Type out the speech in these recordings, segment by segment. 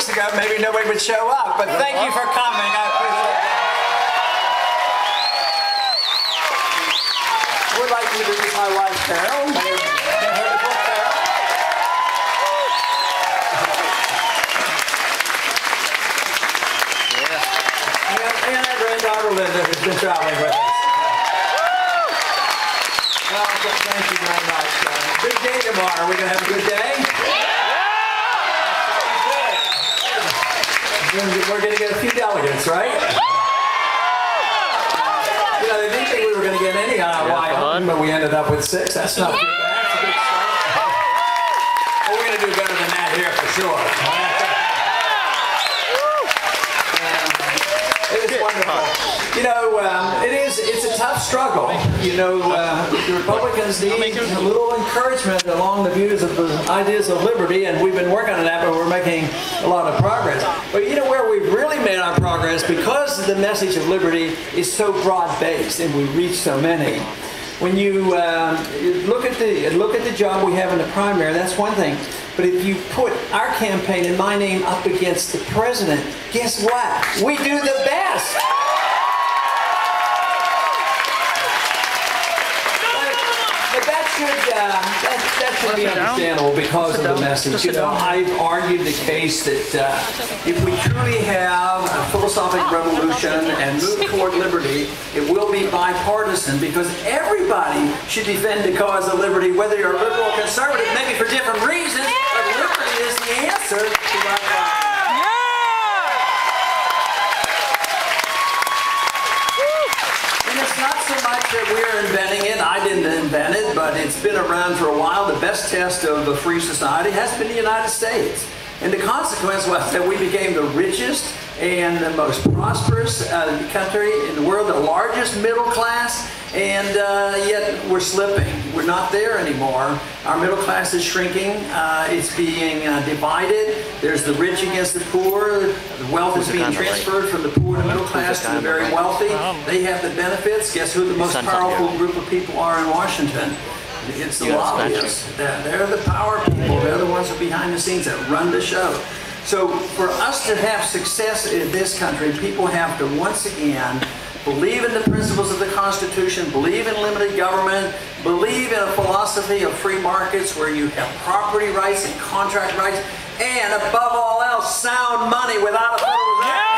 weeks ago, maybe nobody would show up. But thank you for coming. I appreciate it. I would like to introduce my wife, Carol. You've been here before, Carol? And our granddaughter, Linda, who's been traveling with us. Well, thank you very much. Big day tomorrow. Are we going to have a good day? We're going to get a few delegates, right? You know, they didn't think we were going to get any on Wyoming, but we ended up with 6. That's not too bad. That's a good start. Well, we're going to do better than that here for sure. It is wonderful. You know, it's a tough struggle. You know, the Republicans need a little encouragement along the views of the ideas of liberty, and we've been working on that, but we're making a lot of progress. But you know where we've really made our progress, because the message of liberty is so broad-based and we reach so many. When you look at the job we have in the primary, that's one thing. But if you put our campaign and my name up against the president, guess what? We do the best. But that should be understandable because of the message. You know, I've argued the case that if we truly have a philosophic revolution and move toward liberty, it will be bipartisan, because everybody should defend the cause of liberty, whether you're liberal or conservative, maybe for different reasons, but liberty is the answer to our problem. And it's not so much that we're inventing it. I didn't invent it, but it's been around for a while. The best test of a free society has been the United States. And the consequence was that we became the richest and the most prosperous country in the world, the largest middle class, and yet we're slipping. We're not there anymore. Our middle class is shrinking. It's being divided. There's the rich against the poor. The wealth is being transferred from the poor to middle class to the very wealthy. They have the benefits. Guess who the most powerful group of people are in Washington? It's the lobbyists. They're the power people. They're the ones who are behind the scenes that run the show. So for us to have success in this country, people have to once again believe in the principles of the Constitution, believe in limited government, believe in a philosophy of free markets where you have property rights and contract rights, and above all else, sound money without a federal reserve.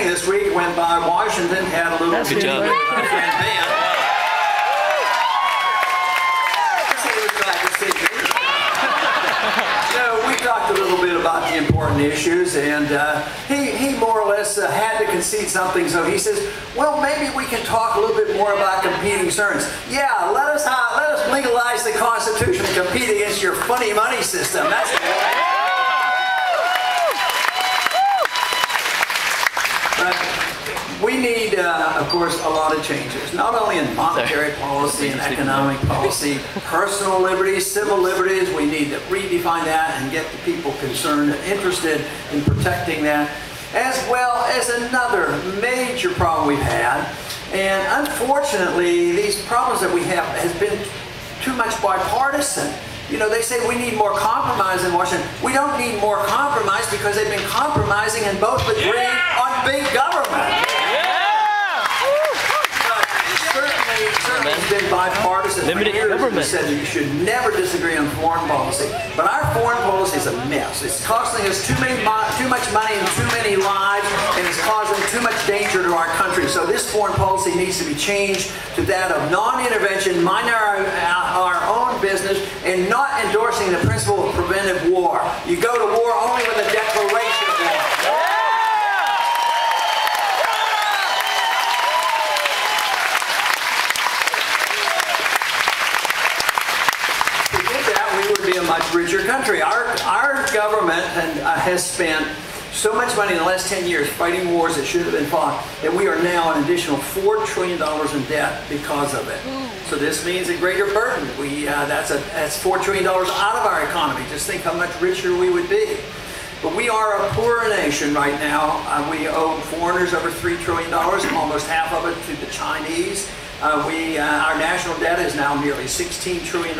This week went by Washington, had a little good job. We talked a little bit about the important issues, and he more or less had to concede something. So he says, "Well, maybe we can talk a little bit more about competing concerns. Yeah, let us legalize the Constitution and compete against your funny money system. That's good." We need, of course, a lot of changes, not only in monetary policy and economic policy, personal liberties, civil liberties. We need to redefine that and get the people concerned and interested in protecting that, as well as another major problem we've had. And unfortunately, these problems that we have has been too much bipartisan. You know, they say we need more compromise in Washington. We don't need more compromise because they've been compromising and both agreeing on big government. Certainly it's been bipartisan. Limited government. We said that you should never disagree on foreign policy. But our foreign policy is a mess. It's costing us too much money and too many lives, and it's causing too much danger to our country. So this foreign policy needs to be changed to that of non-intervention, mind our own business, and not endorsing the principle of preventive war. You go to war only with a declaration of war. Be a much richer country. Our government has spent so much money in the last 10 years fighting wars that should have been fought that we are now an additional $4 trillion in debt because of it. So this means a greater burden. That's $4 trillion out of our economy. Just think how much richer we would be. But we are a poorer nation right now. We owe foreigners over $3 trillion, almost half of it to the Chinese. Our national debt is now nearly $16 trillion.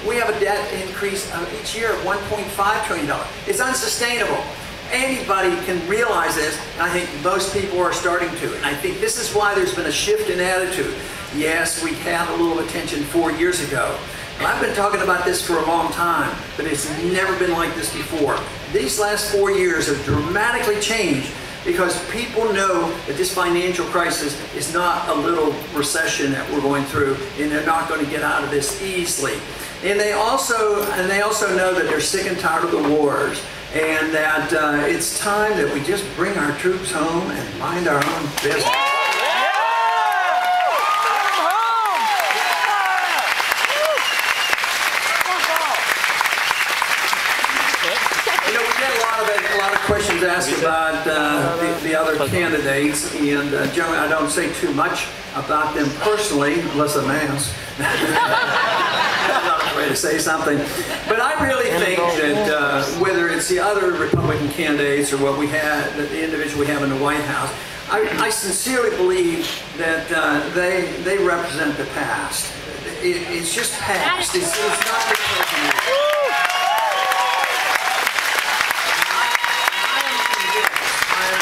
We have a debt increase each year of $1.5 trillion. It's unsustainable. Anybody can realize this, and I think most people are starting to. And I think this is why there's been a shift in attitude. Yes, we had a little attention 4 years ago. But I've been talking about this for a long time, but it's never been like this before. These last 4 years have dramatically changed because people know that this financial crisis is not a little recession that we're going through, and they're not going to get out of this easily. And they also know that they're sick and tired of the wars, and that it's time that we just bring our troops home and mind our own business. You know, we get a lot of questions asked about the other candidates, and generally I don't say too much about them personally, unless I'm asked. Another way to say something. But I really think that whether it's the other Republican candidates or what we have, the individual we have in the White House, I sincerely believe that they represent the past. It's just past. It's not the present.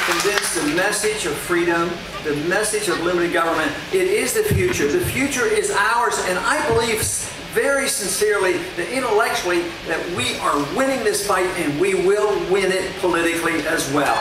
Convinced the message of freedom, the message of limited government, it is the future. The future is ours, and I believe very sincerely that intellectually that we are winning this fight, and we will win it politically as well.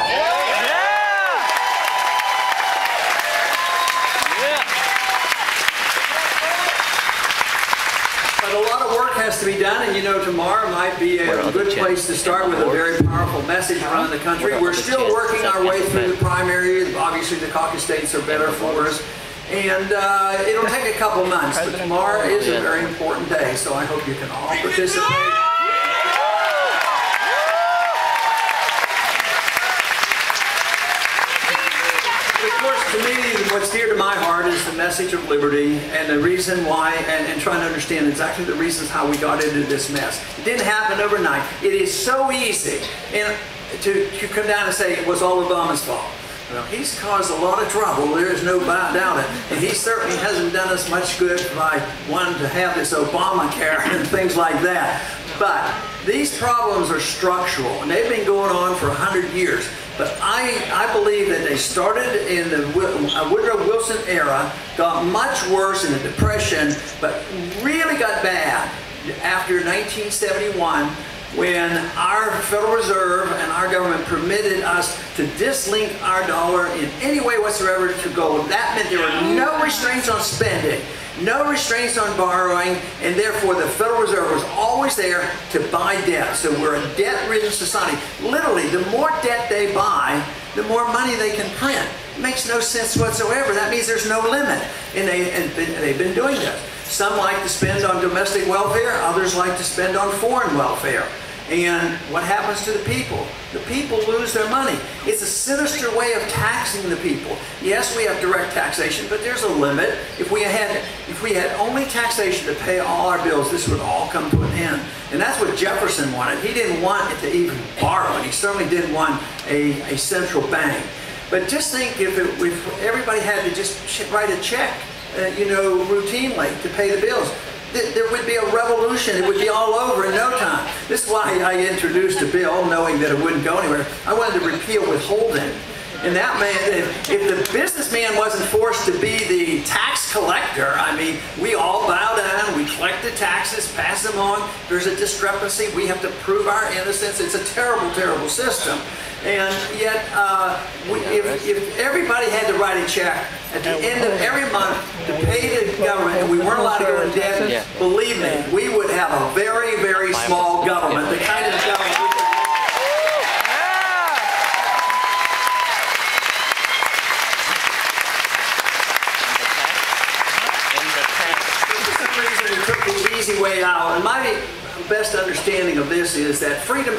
But a lot of work has to be done, and you know, tomorrow might be a good place to start with a very powerful message around the country. We're still working our way through the primary. Obviously, the caucus states are better for us. And it'll take a couple months, but tomorrow is a very important day, so I hope you can all participate. Of course, to me, what's dear to my heart is the message of liberty and the reason why, and trying to understand exactly the reasons how we got into this mess. It didn't happen overnight. It is so easy to come down and say it was all Obama's fault. Well, he's caused a lot of trouble, there is no doubt it. And he certainly hasn't done us much good by wanting to have this Obamacare and things like that. But these problems are structural, and they've been going on for 100 years. But I believe that they started in the Woodrow Wilson era, got much worse in the Depression, but really got bad after 1971, when our Federal Reserve and our government permitted us to dislink our dollar in any way whatsoever to gold. That meant there were no restraints on spending, no restraints on borrowing, and therefore the Federal Reserve was always there to buy debt. So we're a debt-ridden society. Literally, the more debt they buy, the more money they can print. It makes no sense whatsoever. That means there's no limit, and they've been doing this. Some like to spend on domestic welfare, others like to spend on foreign welfare. And what happens to the people? The people lose their money. It's a sinister way of taxing the people. Yes, we have direct taxation, but there's a limit. If we had only taxation to pay all our bills, this would all come to an end. And that's what Jefferson wanted. He didn't want it to even borrow, and he certainly didn't want a central bank. But just think if everybody had to just write a check, routinely to pay the bills. There would be a revolution. It would be all over in no time. This is why I introduced a bill, knowing that it wouldn't go anywhere. I wanted to repeal withholding. And that meant if the businessman wasn't forced to be the tax collector, I mean, we all bow down, we collect the taxes, pass them on. There's a discrepancy. We have to prove our innocence. It's a terrible, terrible system. And yet, if everybody had to write a check at the end of every month to pay the government, and we weren't allowed to go in debt, believe me, we would have a very, very small government, the kind of government we could. For some reason, we took the easy way out. And my best understanding of this is that freedom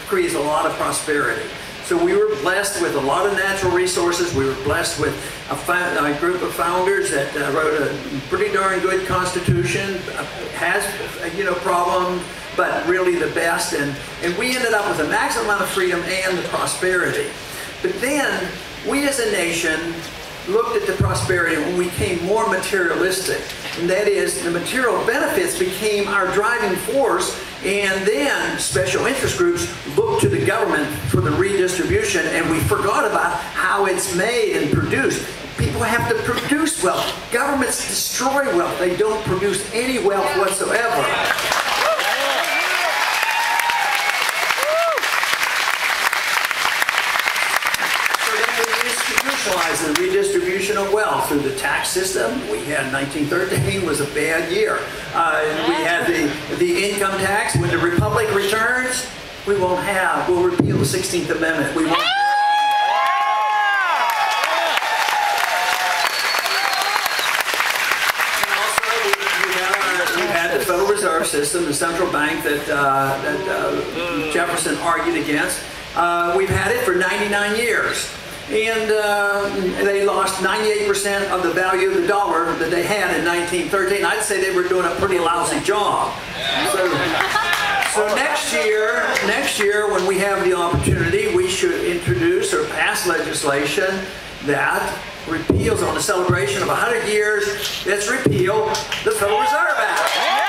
creates a lot of prosperity. So we were blessed with a lot of natural resources. We were blessed with a group of founders that wrote a pretty darn good constitution. Has problems, but really the best. And we ended up with a maximum amount of freedom and the prosperity. But then we as a nation looked at the prosperity when we became more materialistic. And that is, the material benefits became our driving force, and then special interest groups looked to the government for the redistribution, and we forgot about how it's made and produced. People have to produce wealth. Governments destroy wealth. They don't produce any wealth whatsoever. The redistribution of wealth through the tax system. We had 1913 was a bad year. We had the income tax. When the Republic returns, we'll repeal the 16th Amendment. We won't. And also, we had the Federal Reserve System, the central bank that Jefferson argued against. We've had it for 99 years. And they lost 98% of the value of the dollar that they had in 1913. I'd say they were doing a pretty lousy job. So next year, when we have the opportunity, we should introduce or pass legislation that repeals, on the celebration of 100 years, let's repeal the Federal Reserve Act.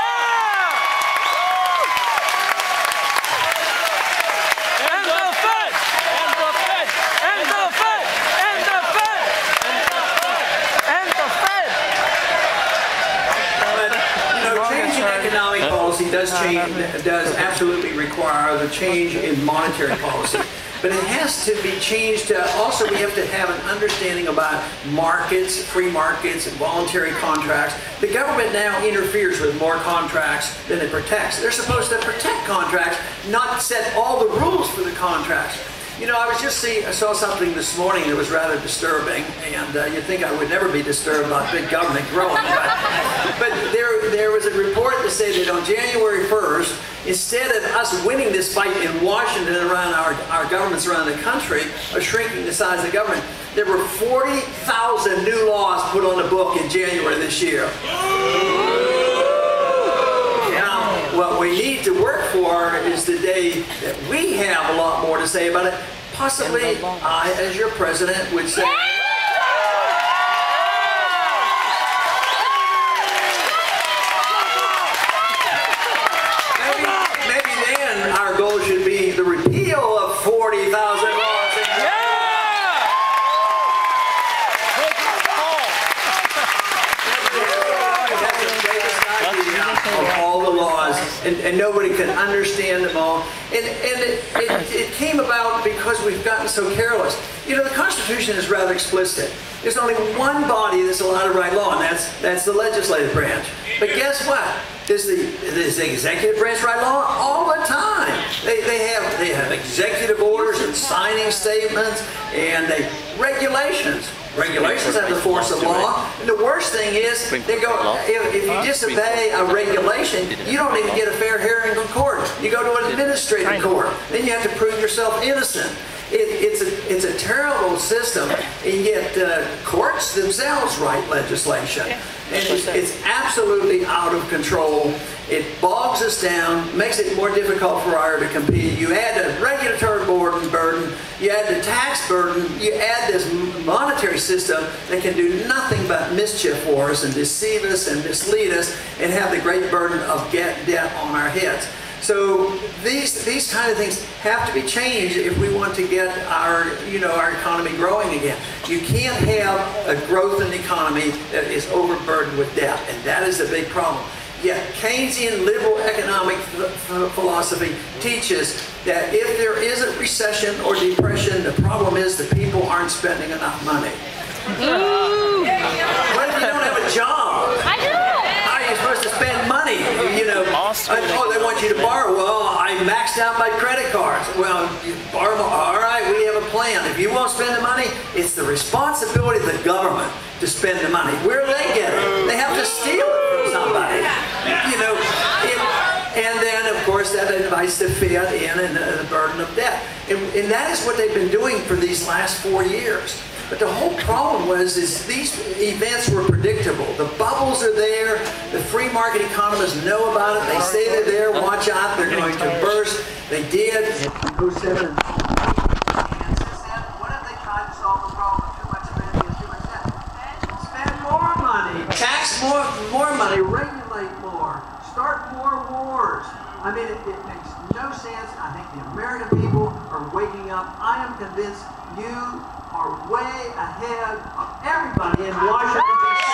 Does absolutely require the change in monetary policy. But it has to be changed. Also, we have to have an understanding about markets, free markets, and voluntary contracts. The government now interferes with more contracts than it protects. They're supposed to protect contracts, not set all the rules for the contracts. You know, I saw something this morning that was rather disturbing, and you'd think I would never be disturbed about big government growing. But there was a report that said that on January 1st, instead of us winning this fight in Washington and around our governments around the country, of shrinking the size of the government, there were 40,000 new laws put on the book in January this year. What we need to work for is the day that we have a lot more to say about it. Possibly I, as your president, would say, maybe then our goal should be the repeal of 40,000 laws. Of all the laws, and nobody can understand them all. And it came about because we've gotten so careless. You know, the Constitution is rather explicit. There's only one body that's allowed to write law, and that's the legislative branch. But guess what? Does the executive branch write law? All the time. They have executive orders and signing statements and regulations. Regulations have the force of law. And the worst thing is, they go, if you disobey a regulation, you don't even get a fair hearing in court. You go to an administrative court. Then you have to prove yourself innocent. It's a terrible system, and yet courts themselves write legislation. And it's absolutely out of control. It bogs us down, makes it more difficult for our to compete. You add a regulatory burden, you add the tax burden, you add this monetary system that can do nothing but mischief for us and deceive us and mislead us and have the great burden of debt on our heads. So these kind of things have to be changed if we want to get our economy growing again. You can't have a growth in the economy that is overburdened with debt, and that is a big problem. Yet Keynesian liberal economic philosophy teaches that if there is a recession or depression, the problem is the people aren't spending enough money. What if you don't have a job? I know. How are you supposed to spend money? Oh, they want you to borrow. Well, I maxed out my credit cards. Well, you borrow more. All right, we have a plan. If you won't spend the money, it's the responsibility of the government to spend the money. Where do they get it? They have to steal it from somebody. And then, of course, that invites the fiat in and the burden of debt. And that is what they've been doing for these last 4 years. But the whole problem was these events were predictable. The bubbles are there. The free market economists know about it. They say they're there. Watch out, they're going to burst. They did. And since then, what have they tried to solve the problem of too much spending and too much debt? Spend more money, tax more money, regulate more, start more wars. I mean, it makes no sense. I think the American people are waking up. I am convinced you are way ahead of everybody in Washington, D.C.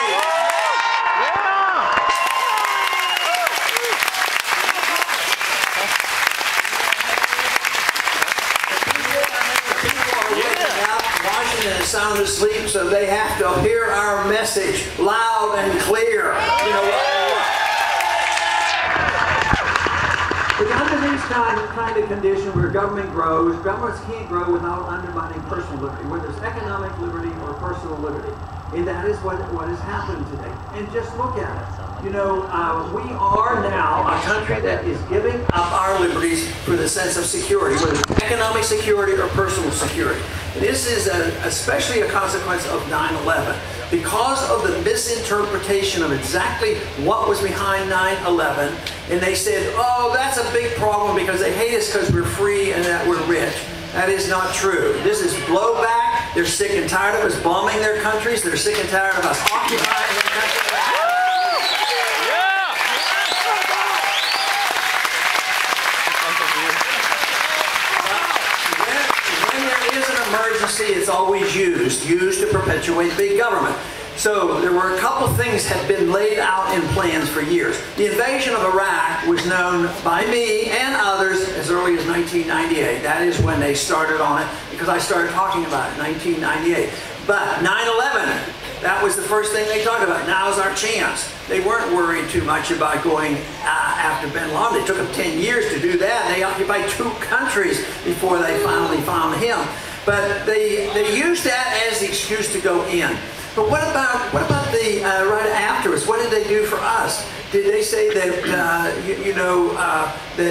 Washington is sound asleep, so they have to hear our message loud and clear. You know what? Under these kind of conditions where government grows, governments can't grow without undermining personal liberty, whether it's economic liberty or personal liberty. And that is what has happened today. And just look at it. You know, we are now a country that is giving up our liberties for the sense of security, whether it's economic security or personal security. And this is especially a consequence of 9/11. Because of the misinterpretation of exactly what was behind 9/11, and they said, oh, that's a big problem because they hate us because we're free and that we're rich. That is not true. This is blowback. They're sick and tired of us bombing their countries. They're sick and tired of us occupying their countries. Emergency is always used to perpetuate big government. So there were a couple things had been laid out in plans for years. The invasion of Iraq was known by me and others as early as 1998. That is when they started on it, because I started talking about it in 1998. But 9/11, that was the first thing they talked about. Now's our chance. They weren't worried too much about going after bin Laden. It took them 10 years to do that. They occupied 2 countries before they finally found him. But they used that as the excuse to go in. But what about the right afterwards? What did they do for us? Did they say that that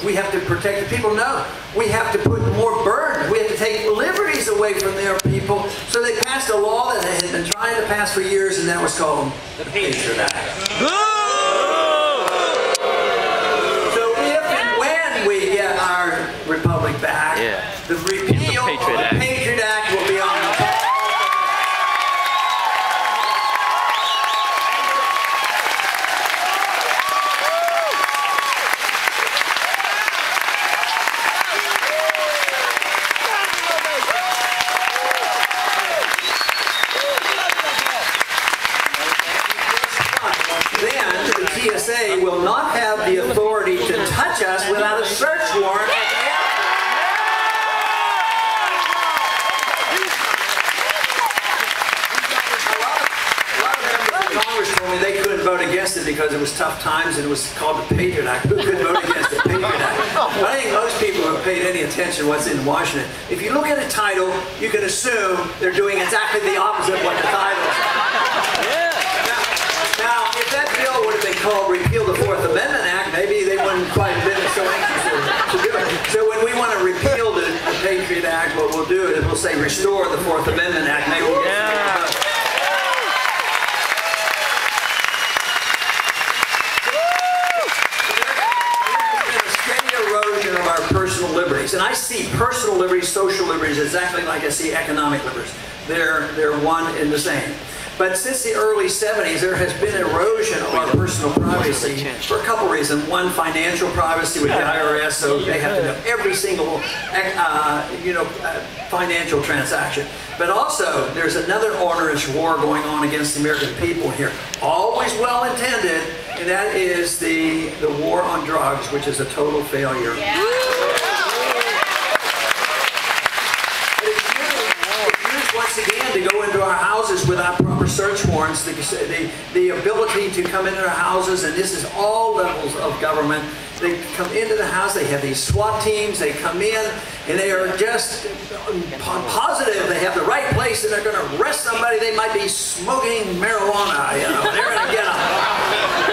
we have to protect the people? No, we have to put more burdens. We have to take liberties away from their people. So they passed a law that they had been trying to pass for years, and that was called the Patriot Act. So if and when we get our republic back, the repeal of the Patriot Act will be on the top. TSA will not have the authority to touch us without a search warrant. A lot of members of Congress told me they couldn't vote against it because it was tough times and it was called the Patriot Act. Who could vote against the Patriot Act? But I think most people have paid any attention to what's in Washington. If you look at a title, you can assume they're doing exactly the opposite of what the title is. Now, if that bill would have been called Repeal the Fourth Amendment Act, maybe they wouldn't quite have been so anxious to do it. So when we want to repeal the Patriot Act, what we'll do is we'll say restore the Fourth Amendment Act. Maybe we'll get erosion of our personal liberties. And I see personal liberties, social liberties, exactly like I see economic liberties. They're one and the same. But since the early 70s, there has been erosion of our personal privacy for a couple reasons. One, financial privacy with the IRS, so they have to know every single financial transaction. But also, there's another onerous war going on against the American people here. Always well-intended, and that is the war on drugs, which is a total failure. Yeah. Once again, to go into our houses without proper search warrants, the ability to come into our houses, and this is all levels of government. They come into the house, they have these SWAT teams, they come in, and they are just positive they have the right place and they're going to arrest somebody. They might be smoking marijuana, they're going to get them.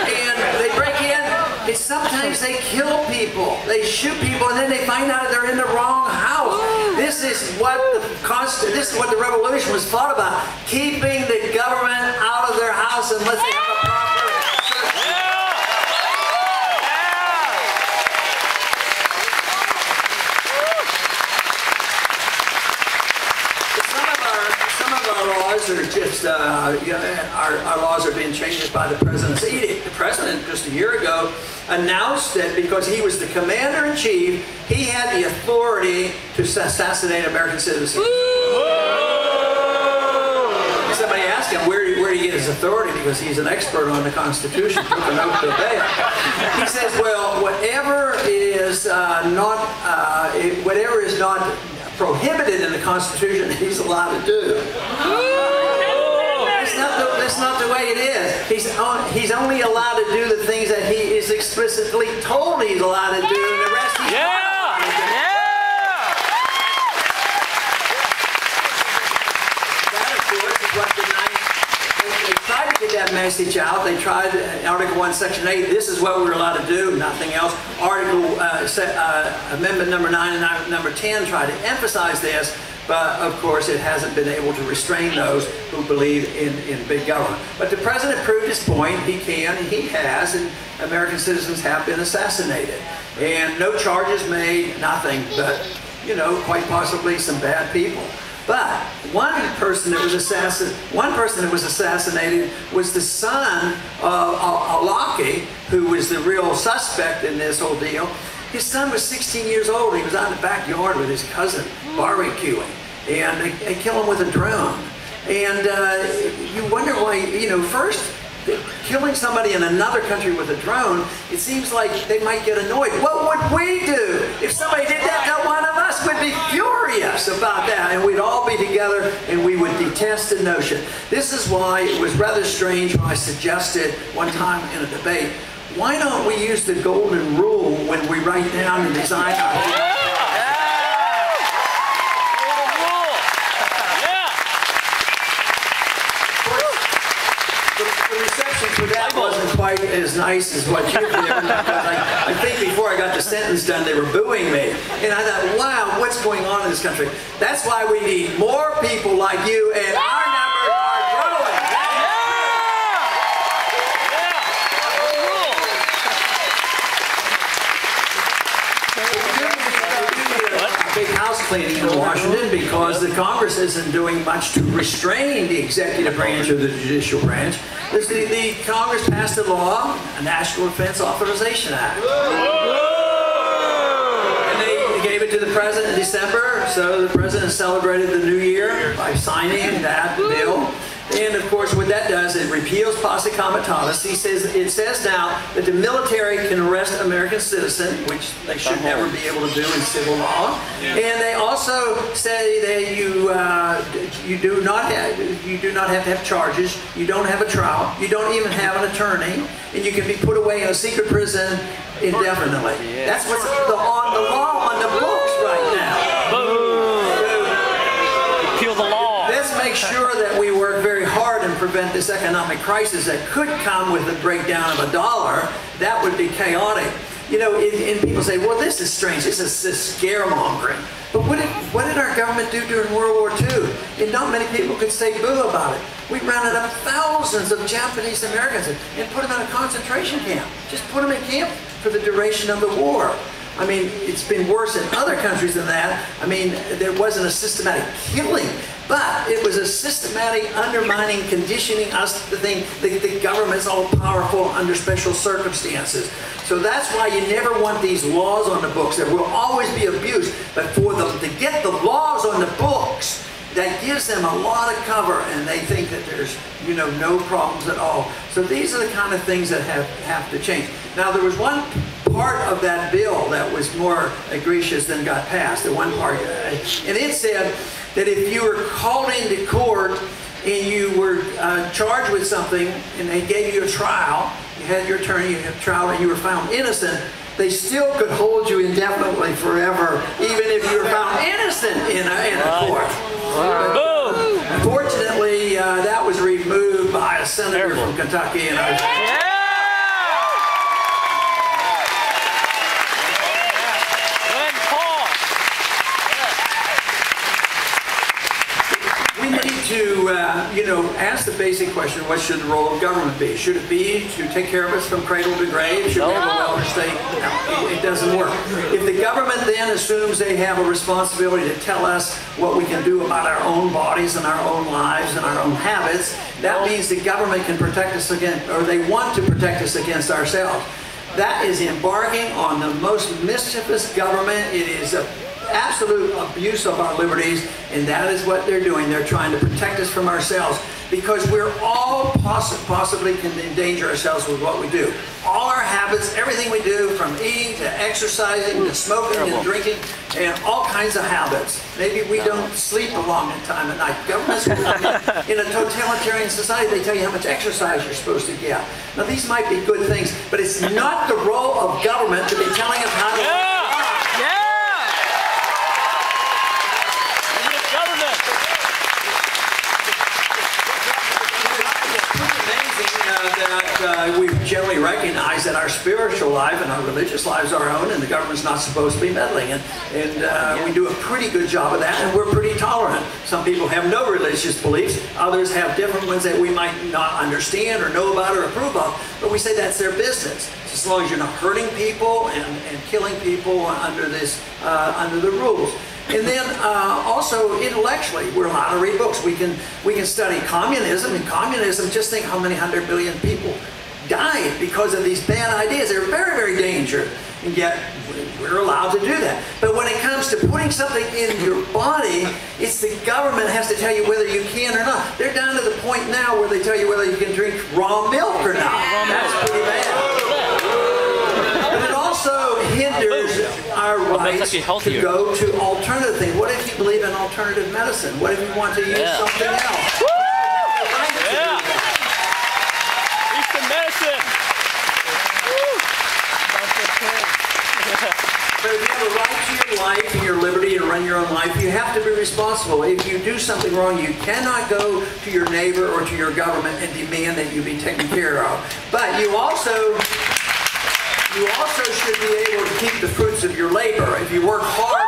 And they break in, and sometimes they kill people, they shoot people, and then they find out they're in the wrong house. This is what the revolution was fought about: keeping the government out of their house unless they have a proper church. Some of our laws are just our laws are being changed by the president's edict. The president just a year ago announced that because he was the commander-in-chief, he had the authority to assassinate American citizens. Somebody asked him, where did he get his authority? Because he's an expert on the Constitution. Took an oath to obey it. He says, well, whatever is not prohibited in the Constitution, he's allowed to do. That's not the way it is. He's only allowed to do the things that he is explicitly told he's allowed to do, and the rest he's not allowed to do. That, of course, is what they tried to get that message out. They tried, Article 1, Section 8, this is what we're allowed to do, nothing else. Amendment number 9 and number 10 tried to emphasize this, but of course it hasn't been able to restrain those who believe in big government. But the president proved his point. He can, he has, and American citizens have been assassinated. And no charges made, nothing, but, you know, quite possibly some bad people. But one person that was assassinated was the son of Al-Awlaki, who was the real suspect in this whole deal. His son was 16 years old. He was out in the backyard with his cousin barbecuing, and they killed him with a drone. And you wonder why, you know, first, killing somebody in another country with a drone, it seems like they might get annoyed. What would we do if somebody did that to one of us? Would be furious about that, and we'd all be together and we would detest the notion. This is why it was rather strange when I suggested one time in a debate, why don't we use the golden rule when we write down and design our that wasn't quite as nice as what you did. I think before I got the sentence done, they were booing me. And I thought, wow, what's going on in this country? That's why we need more people like you, and our numbers are growing. Big house cleaning in Washington because the Congress isn't doing much to restrain the executive branch or the judicial branch. The Congress passed a law, a National Defense Authorization Act. And they gave it to the president in December, so the president celebrated the new year by signing that bill. And of course, what that does, it repeals posse comitatus. It says now that the military can arrest American citizens, which they should never be able to do in civil law. And they also say that you do not have to have charges. You don't have a trial. You don't even have an attorney, and you can be put away in a secret prison indefinitely. That's what's the law on the books right now. Repeal the law. Let's make sure that we work very hard and prevent this economic crisis that could come with the breakdown of a dollar. That would be chaotic. You know, and people say, well, this is strange. This is scaremongering. But what did our government do during World War II? And not many people could say boo about it. We rounded up thousands of Japanese Americans and put them in a concentration camp. Just put them in camp for the duration of the war. I mean, it's been worse in other countries than that. I mean, there wasn't a systematic killing, but it was a systematic undermining, conditioning us to think that the government's all powerful under special circumstances. So that's why you never want these laws on the books. There will always be abuse, but for them to get the laws on the books, that gives them a lot of cover, and they think that there's, you know, no problems at all. So these are the kind of things that have to change. Now, there was one part of that bill that was more egregious than got passed, the one part, and it said that if you were called into court and you were charged with something and they gave you a trial, you had your attorney, you had a trial, and you were found innocent, they still could hold you indefinitely forever, even if you were found innocent in a court. Unfortunately, that was removed by a senator from Kentucky. And to, ask the basic question, what should the role of government be? Should it be to take care of us from cradle to grave? Should we have a welfare state? No, it doesn't work. If the government then assumes they have a responsibility to tell us what we can do about our own bodies and our own lives and our own habits, that means the government can protect us against, or they want to protect us against ourselves. That is embarking on the most mischievous government. It is an absolute abuse of our liberties, and that is what they're doing. They're trying to protect us from ourselves, because we're all possibly can endanger ourselves with what we do. All our habits, everything we do, from eating to exercising to smoking and drinking, and all kinds of habits. Maybe we don't sleep a long time at night. Governments, in a totalitarian society, they tell you how much exercise you're supposed to get. Now, these might be good things, but it's not the role of government to be telling us how to we generally recognize that our spiritual life and our religious lives are our own, and the government's not supposed to be meddling. And we do a pretty good job of that, and we're pretty tolerant. Some people have no religious beliefs. Others have different ones that we might not understand or know about or approve of, but we say that's their business. As long as you're not hurting people and killing people under the rules. And then also intellectually, we're allowed to read books. We can study communism. In communism, just think how many 100 million people died because of these bad ideas. They're very, very dangerous, and yet we're allowed to do that. But when it comes to putting something in your body, it's the government has to tell you whether you can or not. They're down to the point now where they tell you whether you can drink raw milk or not. That's pretty bad. But it also hinders our rights to go to alternative things. What if you believe in alternative medicine? What if you want to use something else? Eastern medicine. But if you have a right to your life and your liberty and run your own life, you have to be responsible. If you do something wrong, you cannot go to your neighbor or to your government and demand that you be taken care of. But you also should be able to keep the fruits of your labor. If you work hard.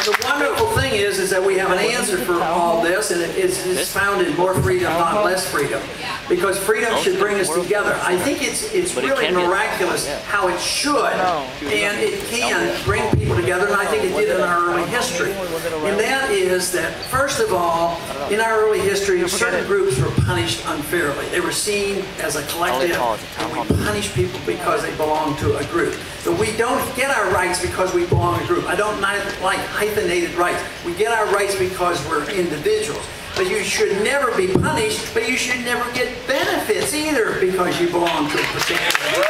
The wonderful thing is that we have an answer for all this, and it's found in more freedom, not less freedom. Because freedom should bring us together. I think it's really miraculous how it should, and it can bring people together, and I think it did in our early history. And that is that, first of all, in our early history, certain groups were punished unfairly. They were seen as a collective, and we punish people because they belong to a group. But we don't get our rights because we belong to a group. I don't like hyphenated rights. We get our rights because we're individuals. But you should never be punished, but you should never get benefits either because you belong to a particular group.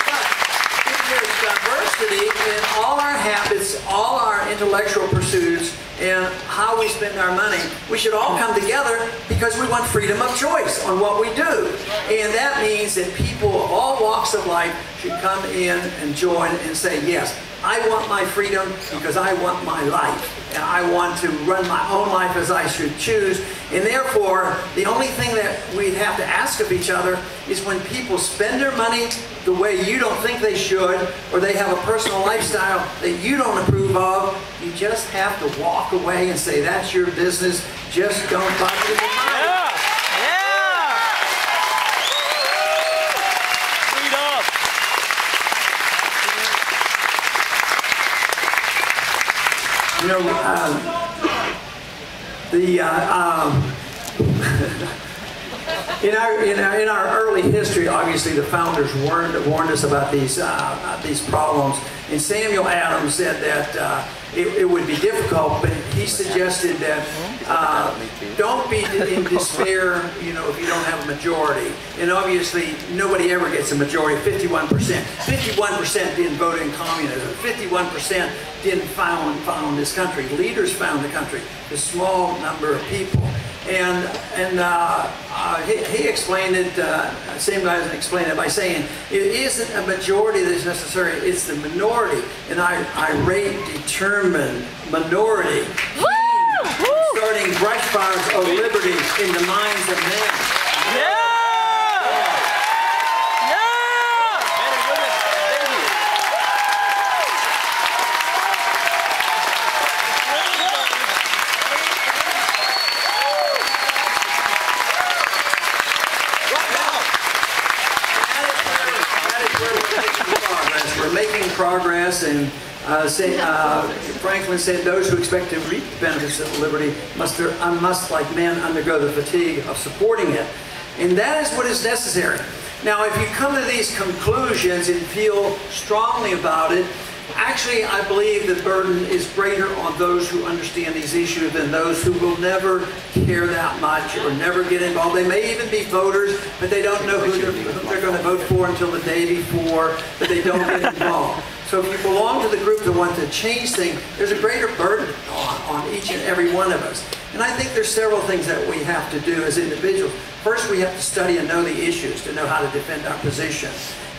But if there's diversity in all our habits, all our intellectual pursuits, and how we spend our money, we should all come together because we want freedom of choice on what we do. And that means that people of all walks of life should come in and join and say, yes, I want my freedom because I want my life. And I want to run my own life as I should choose. And therefore, the only thing that we'd have to ask of each other is when people spend their money the way you don't think they should, or they have a personal lifestyle that you don't approve of, you just have to walk away and say, that's your business. Just don't bother with mine. You know, in our early history, obviously the founders warned us about these problems. And Samuel Adams said that it would be difficult, but he suggested that don't be in despair, if you don't have a majority. And obviously, nobody ever gets a majority. 51%. 51% didn't vote in communism. 51% didn't found this country. Leaders found the country. A small number of people. And he explained it, same guy explained it by saying, it isn't a majority that is necessary, it's the minority, an irate, determined minority, starting brush fires of liberty in the minds of men. making progress, and Franklin said, those who expect to reap the benefits of liberty must, like men, undergo the fatigue of supporting it. And that is what is necessary. Now, if you come to these conclusions and feel strongly about it, actually, I believe the burden is greater on those who understand these issues than those who will never care that much or never get involved. They may even be voters, but they don't know who they're going to vote for until the day before, but they don't get involved. So if you belong to the group that want to change things, there's a greater burden on each and every one of us. And I think there's several things that we have to do as individuals. First, we have to study and know the issues to know how to defend our position.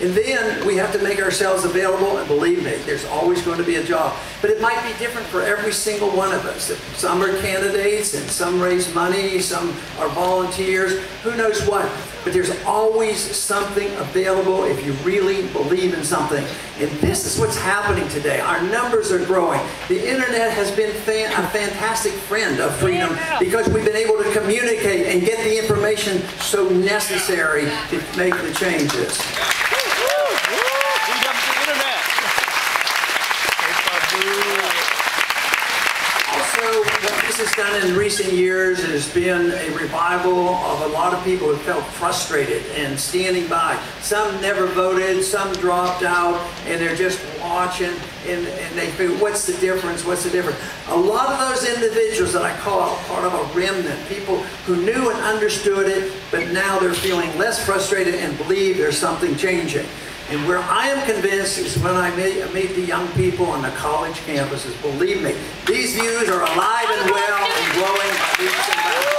And then we have to make ourselves available, and believe me, there's always going to be a job. But it might be different for every single one of us. Some are candidates, and some raise money, some are volunteers, who knows what. But there's always something available if you really believe in something. And this is what's happening today. Our numbers are growing. The internet has been a fantastic friend of freedom because we've been able to communicate and get the information so necessary to make the changes. Also, what this has done in recent years has been a revival of a lot of people who felt frustrated and standing by. Some never voted, some dropped out, and they're just watching, and they think, what's the difference, what's the difference? A lot of those individuals that I call part of a remnant, people who knew and understood it, but now they're feeling less frustrated and believe there's something changing. And where I am convinced is when I meet the young people on the college campuses. Believe me, these views are alive and well and growing by leaps and bounds.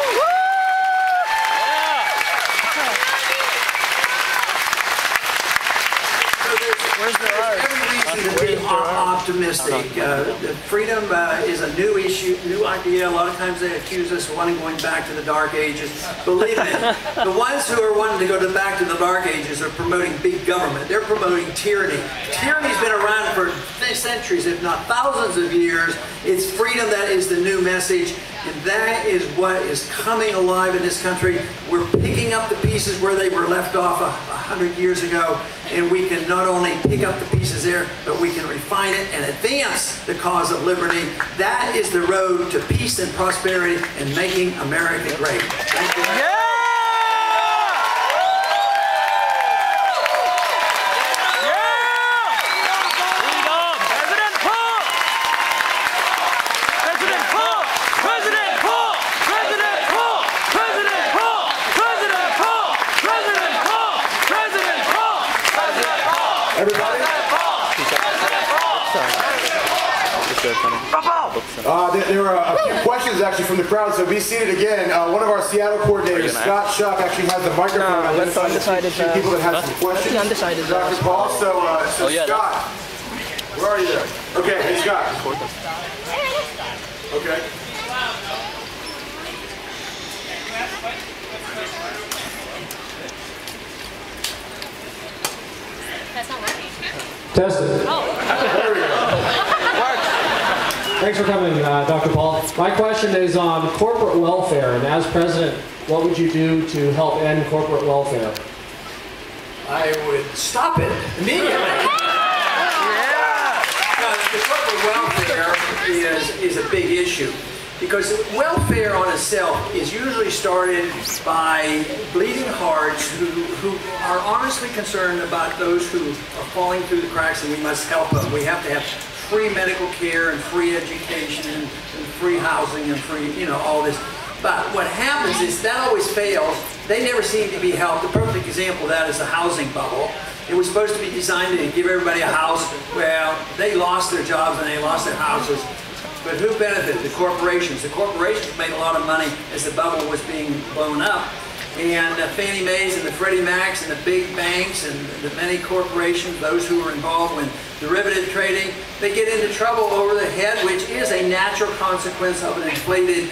There's every reason to be optimistic. Freedom is a new issue, new idea. A lot of times they accuse us of wanting going back to the Dark Ages. Believe me, the ones who are wanting to go back to the Dark Ages are promoting big government. They're promoting tyranny. Tyranny's been around for centuries, if not thousands of years. It's freedom that is the new message, and that is what is coming alive in this country. We're picking up the pieces where they were left off 100 years ago, and we can not only pick up the pieces there, but we can refine it and advance the cause of liberty. That is the road to peace and prosperity and making America great. Thank you. Yeah! There are a few questions actually from the crowd, so be seated again. One of our Seattle coordinators, Scott Schuck, actually has the microphone. Undecided. People that have some questions. Undecided. Dr. Paul, so Scott, where are you there? Okay, hey Scott. Okay. That's not working. Test it. Oh. There we go. Thanks for coming, Dr. Paul. My question is on corporate welfare, and as president, what would you do to help end corporate welfare? I would stop it immediately. The corporate welfare is a big issue, because welfare on itself is usually started by bleeding hearts who are honestly concerned about those who are falling through the cracks, and we must help them. We have to have free medical care and free education and free housing and free, all this. But what happens is that always fails. They never seem to be helped. The perfect example of that is the housing bubble. It was supposed to be designed to give everybody a house. Well, they lost their jobs and they lost their houses. But who benefited? The corporations. The corporations made a lot of money as the bubble was being blown up. And Fannie Mae's and the Freddie Macs and the big banks and the many corporations, those who were involved in derivative trading, they get into trouble over the head, which is a natural consequence of an inflated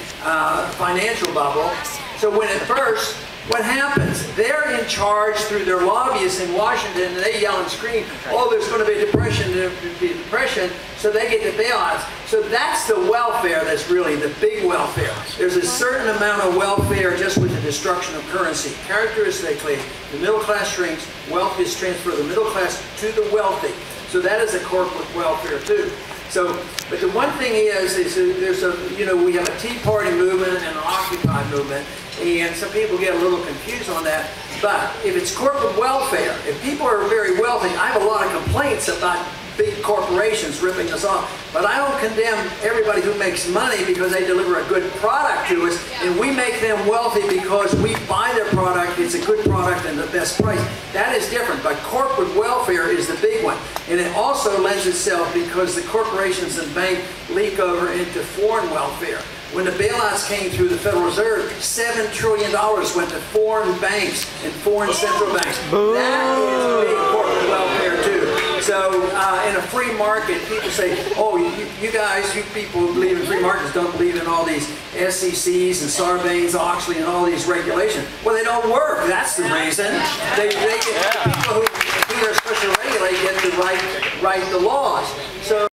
financial bubble. So when it bursts, what happens? They're in charge through their lobbyists in Washington, and they yell and scream, oh, there's going to be a depression, so they get the bailouts. So that's the welfare that's really the big welfare. There's a certain amount of welfare just with the destruction of currency. Characteristically, the middle class shrinks, wealth is transferred from the middle class to the wealthy. So that is a corporate welfare too. So, but the one thing is there's a, we have a Tea Party movement and an Occupy movement, and some people get a little confused on that. But if it's corporate welfare, if people are very wealthy, I have a lot of complaints about big corporations ripping us off. But I don't condemn everybody who makes money because they deliver a good product to us, and we make them wealthy because we buy their product, it's a good product and the best price. That is different, but corporate welfare is the big one. And it also lends itself because the corporations and banks leak over into foreign welfare. When the bailouts came through the Federal Reserve, $7 trillion went to foreign banks and foreign central banks. That is big corporate welfare too. So in a free market, people say, oh, you guys, you people who believe in free markets don't believe in all these SECs and Sarbanes-Oxley and all these regulations. Well, they don't work. That's the reason. They get the people who they're supposed to regulate get to write the laws. So